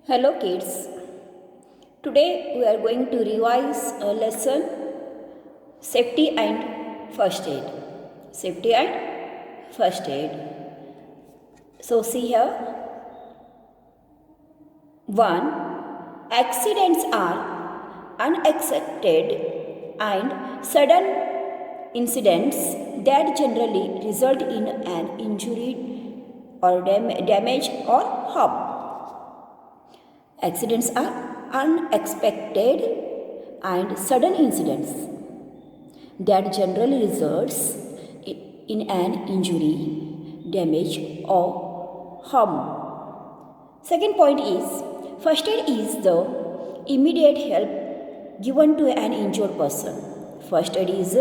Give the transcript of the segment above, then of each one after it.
Hello kids. Today we are going to revise a lesson safety and first aid. Safety and first aid. So see here. 1. Accidents are unexpected and sudden incidents that generally result in an injury or damage or harm. Accidents are unexpected and sudden incidents that generally results in an injury, damage or harm. Second point is, first aid is the immediate help given to an injured person. First aid is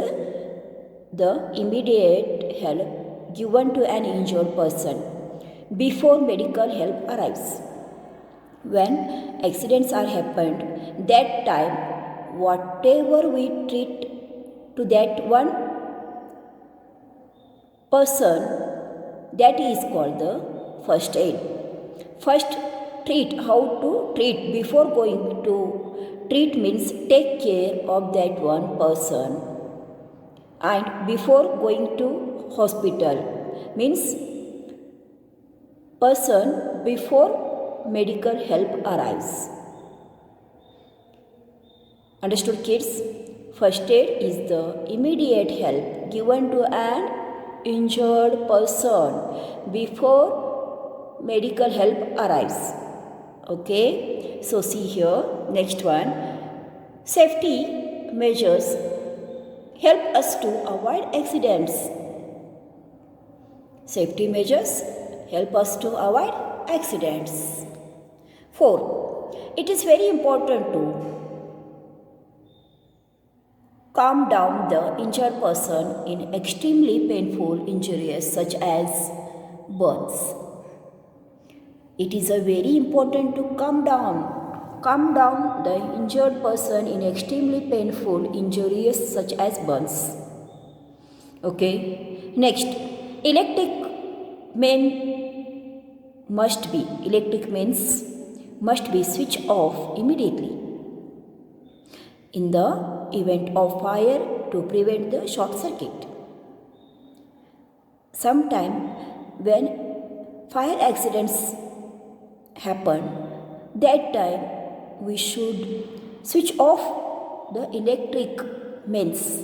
the immediate help given to an injured person before medical help arrives. When accidents are happened, that time whatever we treat to that one person, that is called the first aid. First treat, how to treat before going to treat means take care of that one person, and before going to hospital means person before medical help arrives. Understood kids? First aid is the immediate help given to an injured person before medical help arrives. Okay, so see here, next one. Safety measures help us to avoid accidents. Safety measures help us to avoid accidents. 4. It is very important to calm down the injured person in extremely painful injuries such as burns. It is very important to calm down the injured person in extremely painful injuries such as burns. Okay. Next, electric mains must be switched off immediately in the event of fire to prevent the short circuit. Sometimes when fire accidents happen, that time we should switch off the electric mains.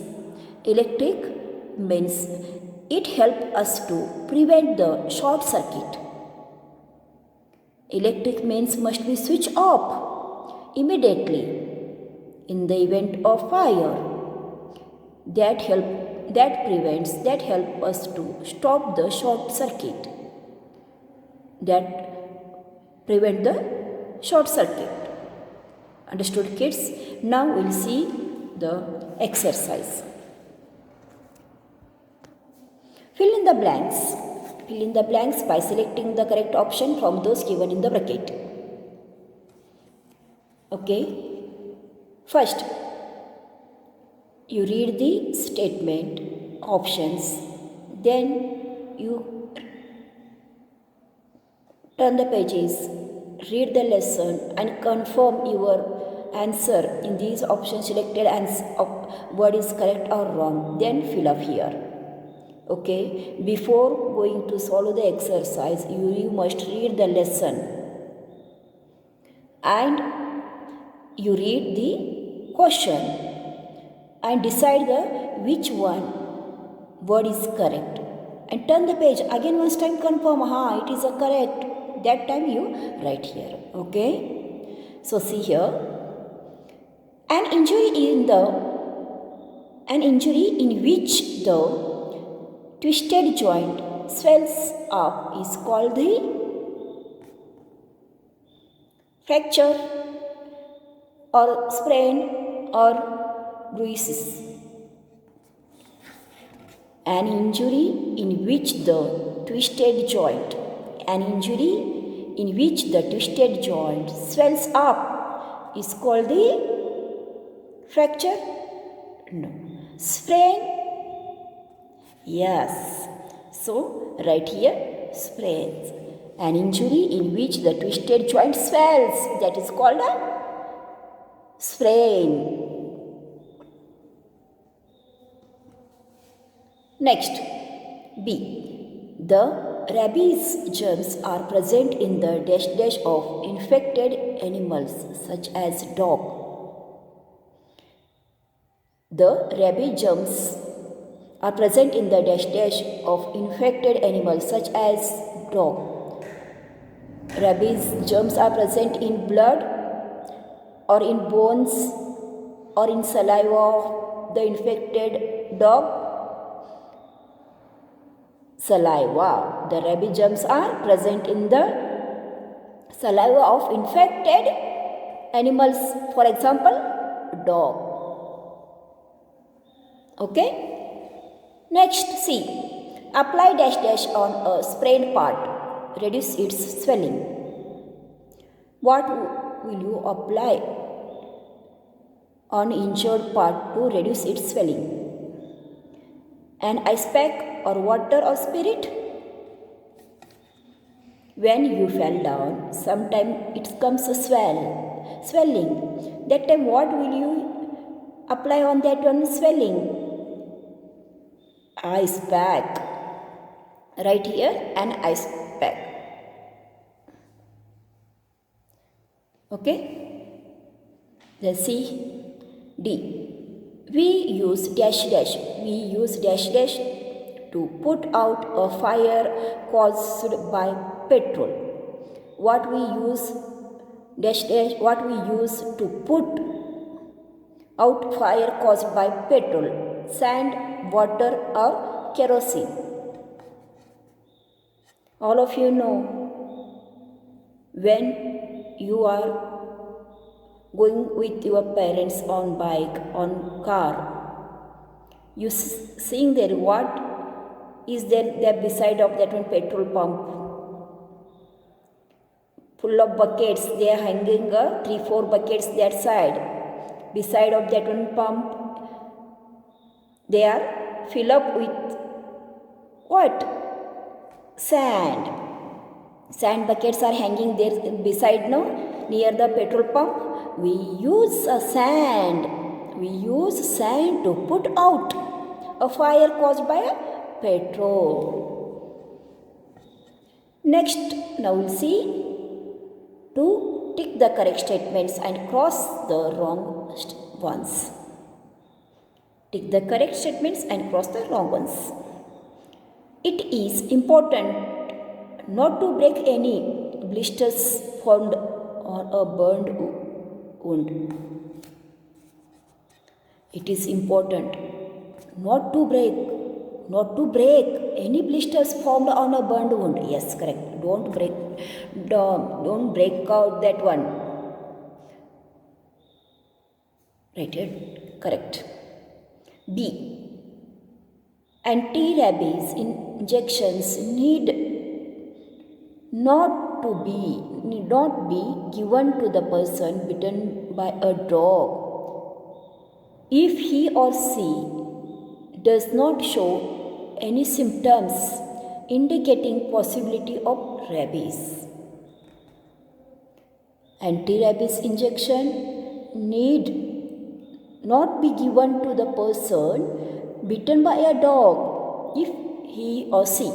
It helps us to prevent the short circuit. Electric mains must be switched off immediately in the event of fire. That help us to stop the short circuit. That prevent the short circuit. Understood kids? Now we'll see the exercise. Fill in the blanks. Fill in the blanks by selecting the correct option from those given in the bracket. Okay. First, you read the statement, options, then you turn the pages, read the lesson and confirm your answer in these options selected and what is correct or wrong. Then fill up here. Okay, before going to solve the exercise, you must read the lesson and you read the question and decide which word is correct, and turn the page again once time, confirm it is a correct. That time you write here. Okay, so see here, an injury in which the twisted joint swells up is called the fracture or sprain or bruises. An injury in which the twisted joint swells up is called the fracture? No. Sprain? Yes. So write here sprains. An injury in which the twisted joint swells, that is called a sprain. Next, B. The rabies germs are present in the dash dash of infected animals such as dog. The rabies germs are present in the dash dash of infected animals such as dog. Rabies germs are present in blood or in bones or in saliva of the infected dog. Saliva. The rabies germs are present in the saliva of infected animals, for example, dog. Okay? Next, C. Apply dash dash on a sprained part. Reduce its swelling. What will you apply on injured part to reduce its swelling? An ice pack or water or spirit? When you fell down, sometimes it comes a swelling. That time what will you apply on that one swelling? Ice pack. Right here, an ice pack. Okay? Let's see. D. We use dash dash. We use dash dash to put out a fire caused by petrol. What we use dash dash? What we use to put out fire caused by petrol? Sand, water, or kerosene? All of you know, when you are going with your parents on bike, on car, you seeing there what is there beside of that one petrol pump, full of buckets. They are hanging 3-4 buckets that side. Beside of that one pump, they are fill up with what? Sand. Sand buckets are hanging there beside, no, near the petrol pump. We use sand. We use sand to put out a fire caused by a petrol. Next, now we'll see to tick the correct statements and cross the wrong ones. Tick the correct statements and cross the wrong ones. It is important not to break any blisters formed on a burned wound. It is important not to break any blisters formed on a burned wound. Yes, correct. Don't break out that one. Right here, correct. B. Anti-rabies injections need not be given to the person bitten by a dog if he or she does not show any symptoms indicating possibility of rabies. Anti-rabies injection need not be given to the person bitten by a dog if he or she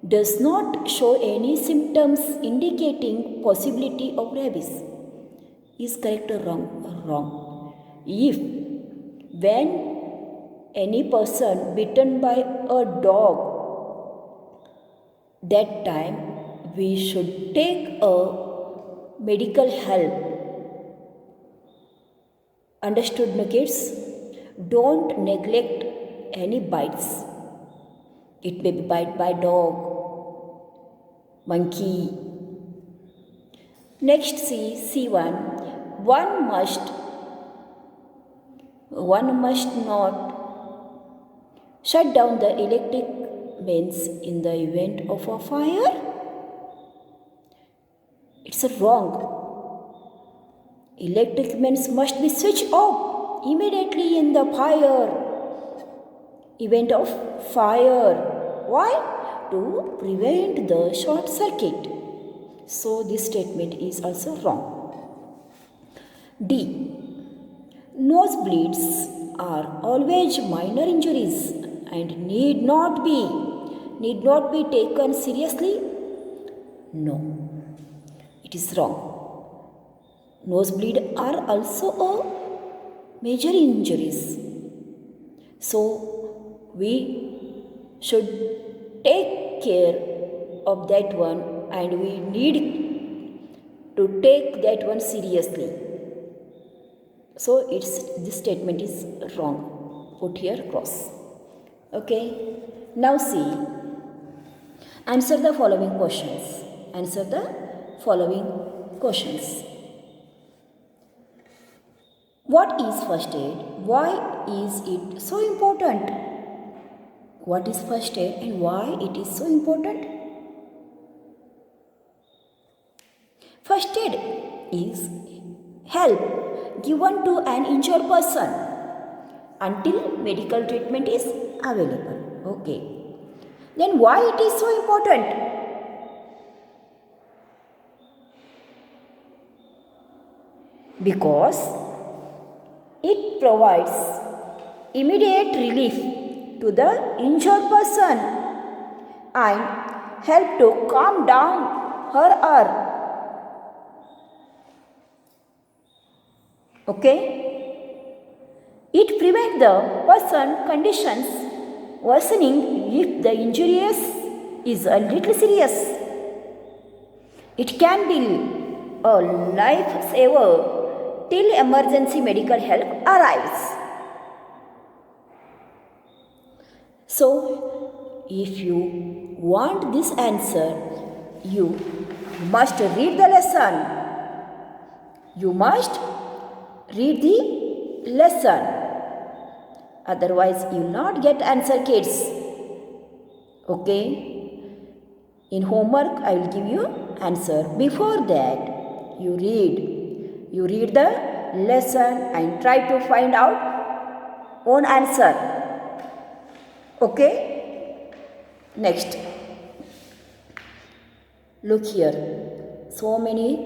does not show any symptoms indicating possibility of rabies. Is correct or wrong? Wrong. If when any person bitten by a dog, that time we should take a medical help. Understood, no kids? Don't neglect any bites. It may be bite by dog, monkey. Next, C1. One must not shut down the electric mains in the event of a fire. It's wrong. Electric mains must be switched off immediately in the event of fire. Why? to prevent the short circuit. So this statement is also wrong. D. Nosebleeds are always minor injuries and need not be taken seriously. No, it is wrong. Nosebleed are also a major injuries. So we should take care of that one and we need to take that one seriously. So this statement is wrong. Put here cross. Okay. Now see. Answer the following questions. Answer the following questions. What is first aid? Why is it so important? What is first aid and why it is so important? First aid is help given to an injured person until medical treatment is available. Okay. Then why it is so important? Because it provides immediate relief to the injured person and help to calm down her or her. Okay? It prevents the person conditions worsening if the injury is a little serious. It can be a lifesaver till emergency medical help arrives. So, if you want this answer, you must read the lesson. You must read the lesson. Otherwise, you will not get answer, kids. Okay? In homework, I will give you answer. Before that, you read. You read the lesson and try to find out own answer. Okay? Next. Look here. So many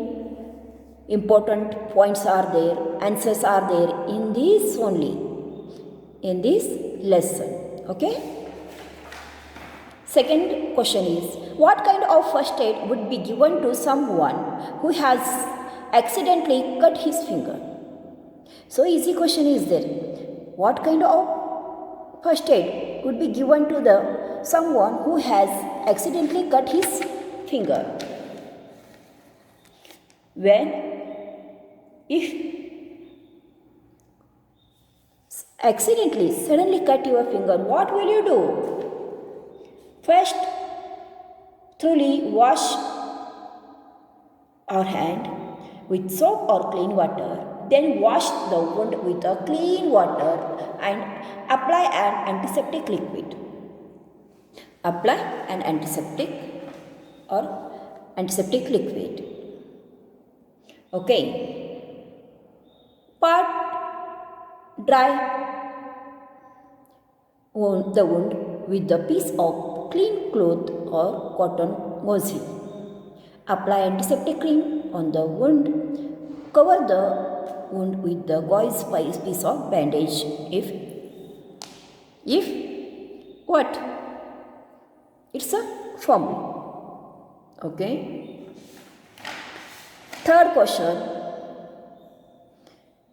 important points are there, answers are there in this only, in this lesson. Okay? Second question is, what kind of first aid would be given to someone who has accidentally cut his finger? So easy question is there. What kind of first aid would be given to the someone who has accidentally cut his finger? If accidentally suddenly cut your finger, what will you do? First, thoroughly wash our hand with soap or clean water. Then wash the wound with a clean water and apply an antiseptic liquid. Apply an antiseptic or antiseptic liquid. Okay. Part dry the wound with a piece of clean cloth or cotton gauze. Apply antiseptic cream on the wound. Cover the wound with the gauze piece of bandage. If what? It's a formula. Okay. Third question.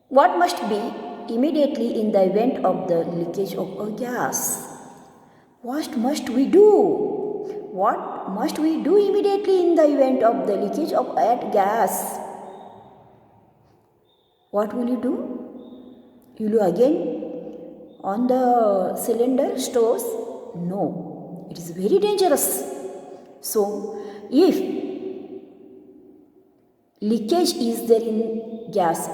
What must be immediately in the event of the leakage of a gas? What must we do? What must we do immediately in the event of the leakage of a gas? What will you do? You will again on the cylinder stores? No, it is very dangerous. So, if leakage is there in gas,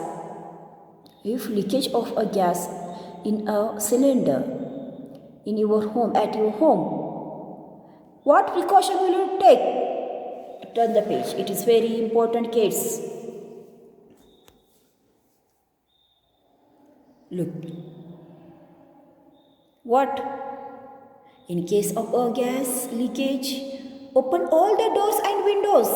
if leakage of a gas in a cylinder in your home, at your home, what precaution will you take? Turn the page. It is very important, kids. Look. What? In case of a gas leakage, open all the doors and windows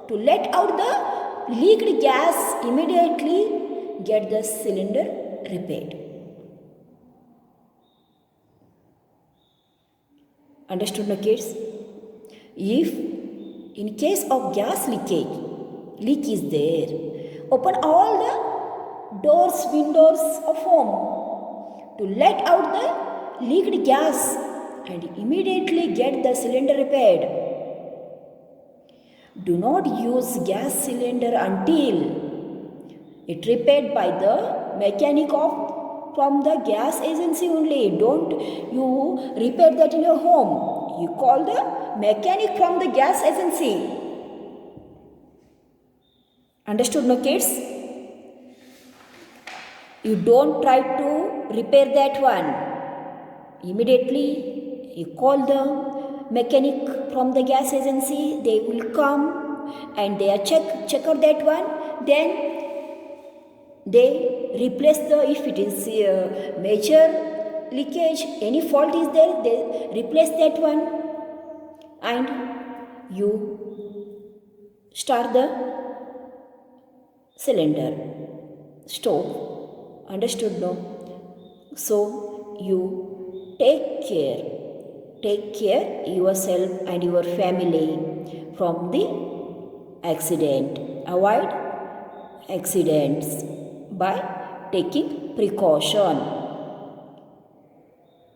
to let out the leaked gas. Immediately get the cylinder repaired. Understood, no kids? If in case of gas leak is there, open all the doors, windows of home to let out the leaked gas and immediately get the cylinder repaired. Do not use gas cylinder until it repaired by the mechanic from the gas agency only. Don't you repair that in your home. You call the mechanic from the gas agency. Understood, no kids? You don't try to repair that one. Immediately you call the mechanic from the gas agency. They will come and they check out that one. Then they replace if it is major leakage, any fault is there, they replace that one and you start the cylinder stove. Understood, no? So you take care yourself and your family from the accident. Avoid accidents by taking precaution.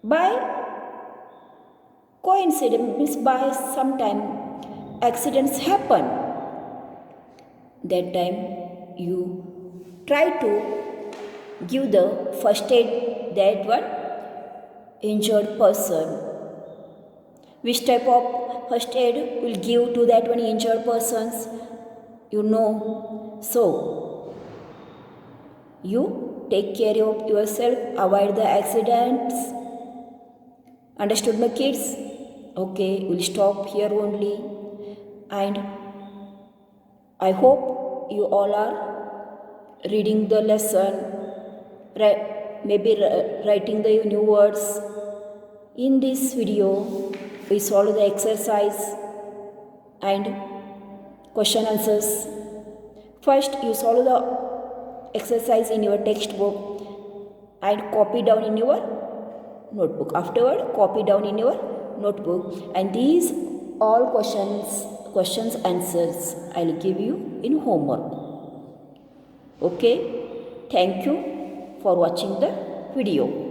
By coincidence, by sometime accidents happen. That time you try to give the first aid that one injured person. Which type of first aid will give to that one injured persons? You know. So you take care of yourself, avoid the accidents. Understood, my kids? Okay, we'll stop here only. And I hope you all are reading the lesson, maybe writing the new words. In this video, we solve the exercise and question answers. First, you solve the exercise in your textbook and copy down in your notebook. Afterward, copy down in your notebook, and these all questions answers I'll give you in homework. Okay, thank you for watching the video.